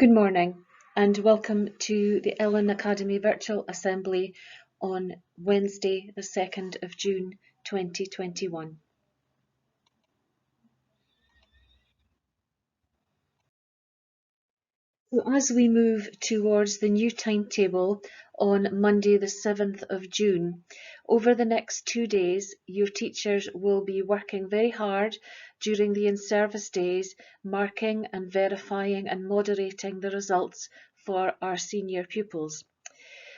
Good morning and welcome to the Ellon Academy Virtual Assembly on Wednesday the 2nd of June 2021. So as we move towards the new timetable on Monday the 7th of June, over the next 2 days your teachers will be working very hard during the in-service days, marking and verifying and moderating the results for our senior pupils.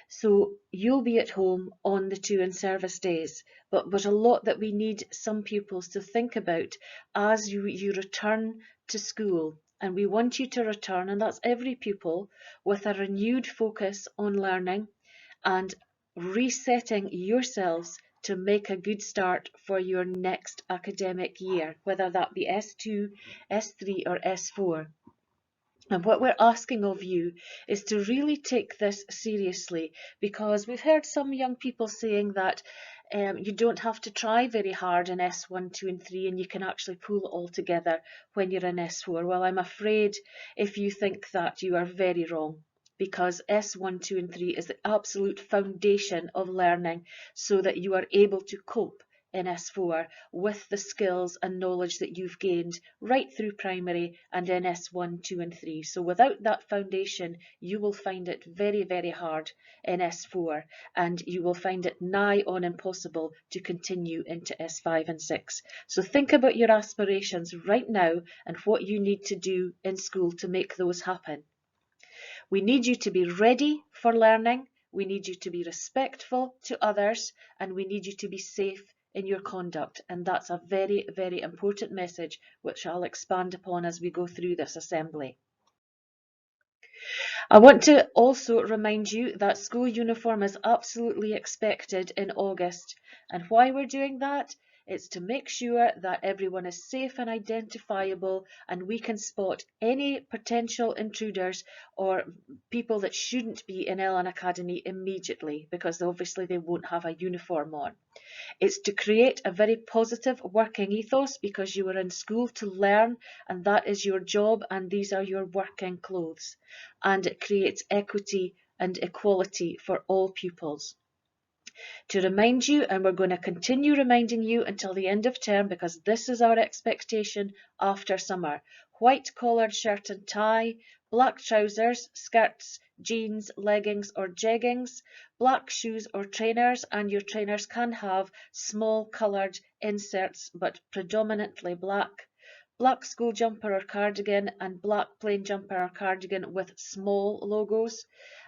So you'll be at home on the 2 in-service days, but a lot that we need some pupils to think about as you return to school. And we want you to return, and that's every pupil, with a renewed focus on learning and resetting yourselves to make a good start for your next academic year, whether that be S2, S3 or S4. And what we're asking of you is to really take this seriously, because we've heard some young people saying that you don't have to try very hard in S1, 2 and 3 and you can actually pull it all together when you're in S4. Well, I'm afraid if you think that, you are very wrong, because S1, 2 and 3 is the absolute foundation of learning so that you are able to cope in S4 with the skills and knowledge that you've gained right through primary and in S1, 2 and 3. So without that foundation, you will find it very, very hard in S4 and you will find it nigh on impossible to continue into S5 and 6. So think about your aspirations right now and what you need to do in school to make those happen. We need you to be ready for learning, we need you to be respectful to others, and we need you to be safe in your conduct. And that's a very, very important message which I'll expand upon as we go through this assembly. I want to also remind you that school uniform is absolutely expected in August. And why we're doing that? It's to make sure that everyone is safe and identifiable and we can spot any potential intruders or people that shouldn't be in Ellon Academy immediately, because obviously they won't have a uniform on. It's to create a very positive working ethos, because you are in school to learn and that is your job and these are your working clothes. And it creates equity and equality for all pupils. To remind you, and we're going to continue reminding you until the end of term, because this is our expectation after summer: white collared shirt and tie, black trousers, skirts, jeans, leggings or jeggings, black shoes or trainers, and your trainers can have small coloured inserts but predominantly black. Black school jumper or cardigan and black plain jumper or cardigan with small logos.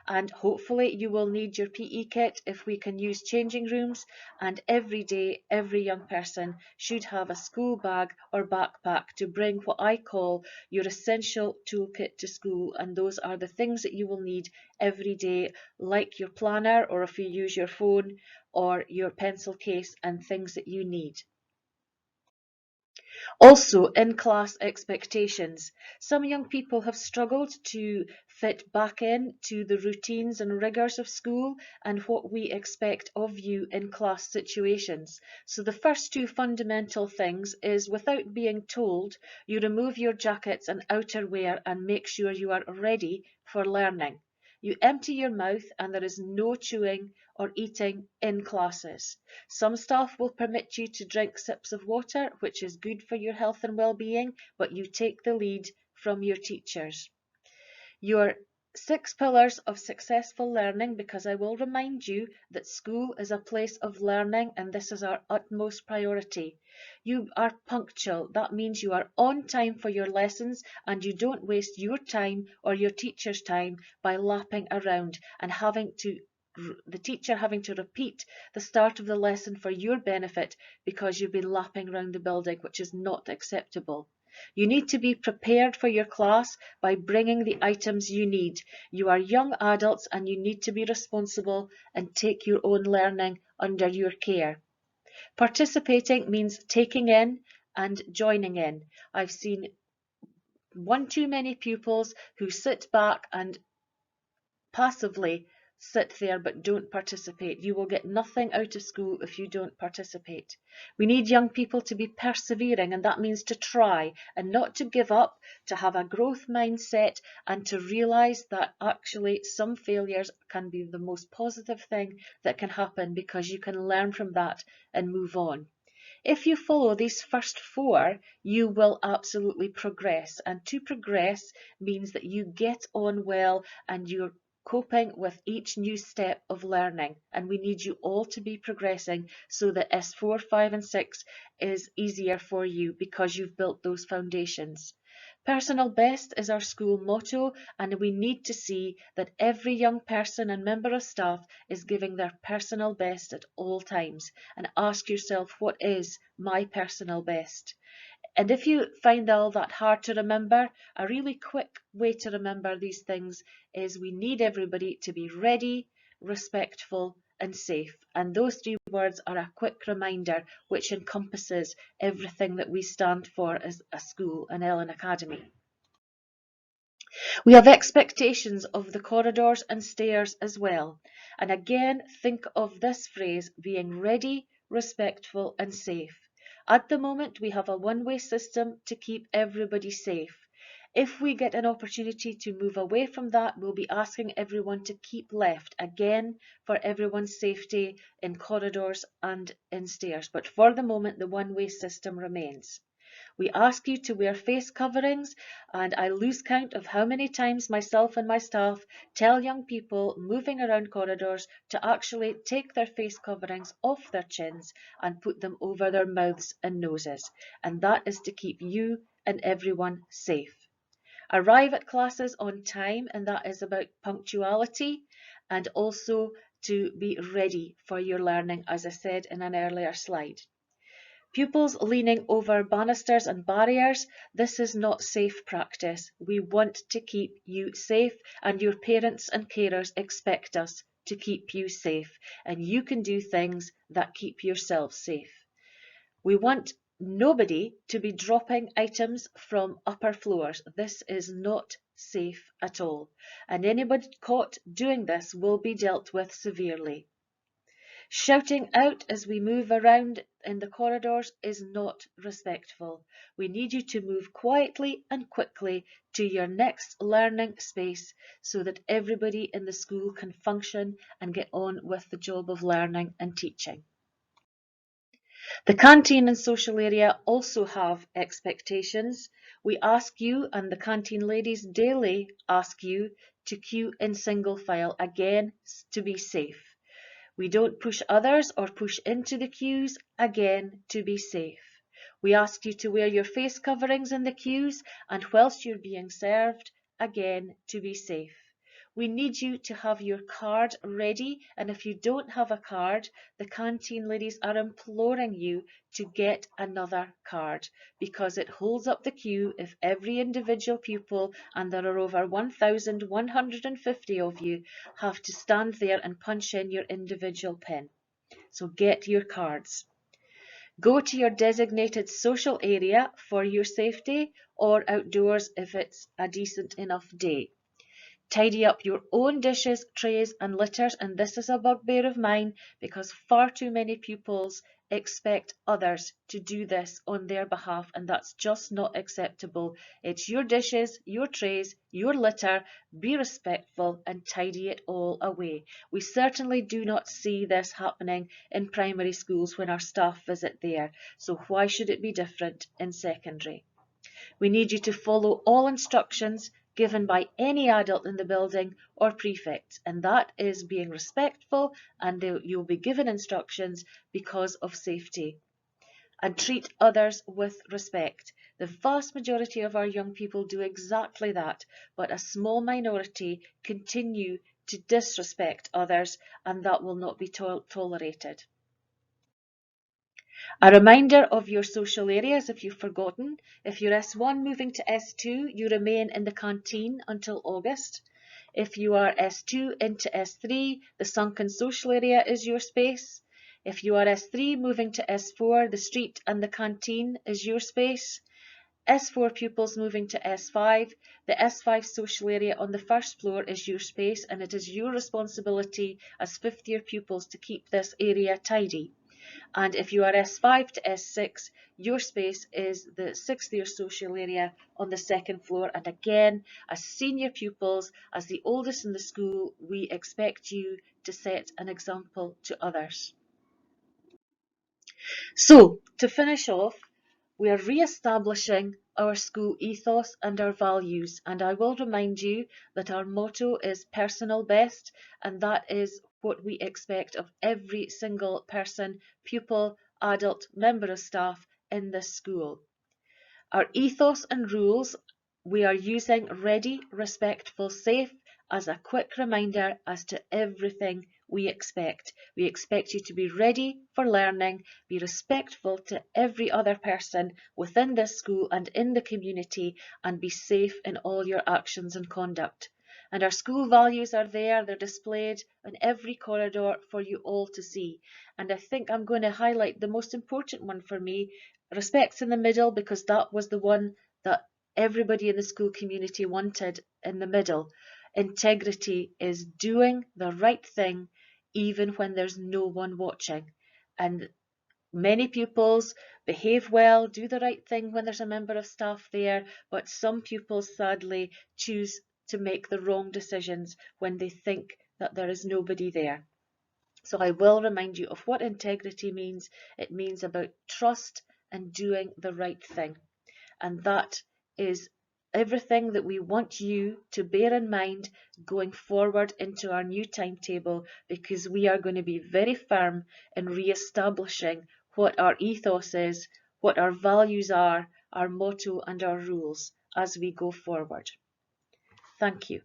And hopefully you will need your PE kit if we can use changing rooms, and every day every young person should have a school bag or backpack to bring what I call your essential toolkit to school, and those are the things that you will need every day, like your planner, or if you use your phone, or your pencil case and things that you need. Also, in-class expectations. Some young people have struggled to fit back in to the routines and rigours of school and what we expect of you in class situations. So the first two fundamental things is, without being told, you remove your jackets and outerwear and make sure you are ready for learning. You empty your mouth and there is no chewing or eating in classes. Some staff will permit you to drink sips of water, which is good for your health and well-being, but you take the lead from your teachers. Your 6 pillars of successful learning, because I will remind you that school is a place of learning and this is our utmost priority. You are punctual. That means you are on time for your lessons and you don't waste your time or your teacher's time by lapping around and the teacher having to repeat the start of the lesson for your benefit because you've been lapping around the building, which is not acceptable. You need to be prepared for your class by bringing the items you need. You are young adults and you need to be responsible and take your own learning under your care. Participating means taking in and joining in. I've seen one too many pupils who sit back and passively sit there but don't participate. You will get nothing out of school if you don't participate. We need young people to be persevering, and that means to try and not to give up, to have a growth mindset, and to realise that actually some failures can be the most positive thing that can happen, because you can learn from that and move on. If you follow these first four, you will absolutely progress. And to progress means that you get on well and you're coping with each new step of learning. And we need you all to be progressing so that S4, 5 and 6 is easier for you because you've built those foundations. Personal best is our school motto, and we need to see that every young person and member of staff is giving their personal best at all times. And ask yourself, what is my personal best? And if you find all that hard to remember, a really quick way to remember these things is we need everybody to be ready, respectful and safe. And those three words are a quick reminder which encompasses everything that we stand for as a school, an Ellon Academy. We have expectations of the corridors and stairs as well. And again, think of this phrase being ready, respectful and safe. At the moment, we have a one-way system to keep everybody safe. If we get an opportunity to move away from that, we'll be asking everyone to keep left, again, for everyone's safety in corridors and in stairs. But for the moment, the one-way system remains. We ask you to wear face coverings, and I lose count of how many times myself and my staff tell young people moving around corridors to actually take their face coverings off their chins and put them over their mouths and noses. And that is to keep you and everyone safe. Arrive at classes on time, and that is about punctuality, and also to be ready for your learning, as I said in an earlier slide. Pupils leaning over banisters and barriers, this is not safe practice. We want to keep you safe, and your parents and carers expect us to keep you safe, and you can do things that keep yourself safe. We want nobody to be dropping items from upper floors. This is not safe at all, and anybody caught doing this will be dealt with severely. Shouting out as we move around in the corridors is not respectful. We need you to move quietly and quickly to your next learning space so that everybody in the school can function and get on with the job of learning and teaching. The canteen and social area also have expectations. We ask you, and the canteen ladies daily ask you, to queue in single file, again, to be safe. We don't push others or push into the queues, again, to be safe. We ask you to wear your face coverings in the queues and whilst you're being served, again, to be safe. We need you to have your card ready, and if you don't have a card, the canteen ladies are imploring you to get another card, because it holds up the queue if every individual pupil, and there are over 1,150 of you, have to stand there and punch in your individual pin. So get your cards. Go to your designated social area for your safety, or outdoors if it's a decent enough day. Tidy up your own dishes, trays and litters, and this is a bugbear of mine because far too many pupils expect others to do this on their behalf, and that's just not acceptable. It's your dishes, your trays, your litter. Be respectful and tidy it all away. We certainly do not see this happening in primary schools when our staff visit there, so why should it be different in secondary? We need you to follow all instructions given by any adult in the building or prefects, and that is being respectful, and you'll be given instructions because of safety. And treat others with respect. The vast majority of our young people do exactly that, but a small minority continue to disrespect others, and that will not be tolerated. A reminder of your social areas if you've forgotten. If you're S1 moving to S2, you remain in the canteen until August. If you are S2 into S3, the sunken social area is your space. If you are S3 moving to S4, the street and the canteen is your space. S4 pupils moving to S5. The S5 social area on the first floor is your space, and it is your responsibility as fifth year pupils to keep this area tidy. And if you are S5 to S6, your space is the sixth year social area on the second floor. And again, as senior pupils, as the oldest in the school, we expect you to set an example to others. So, to finish off, we are re-establishing our school ethos and our values, and I will remind you that our motto is personal best, and that is what we expect of every single person, pupil, adult, member of staff in this school. Our ethos and rules, we are using ready, respectful, safe as a quick reminder as to everything we expect. We expect you to be ready for learning, be respectful to every other person within this school and in the community, and be safe in all your actions and conduct. And our school values are there, they're displayed in every corridor for you all to see. And I think I'm going to highlight the most important one for me. Respect's in the middle, because that was the one that everybody in the school community wanted in the middle. Integrity is doing the right thing even when there's no one watching. And many pupils behave well, do the right thing when there's a member of staff there, but some pupils sadly choose to make the wrong decisions when they think that there is nobody there. So I will remind you of what integrity means. It means about trust and doing the right thing. And that is everything that we want you to bear in mind going forward into our new timetable, because we are going to be very firm in re-establishing what our ethos is, what our values are, our motto and our rules as we go forward. Thank you.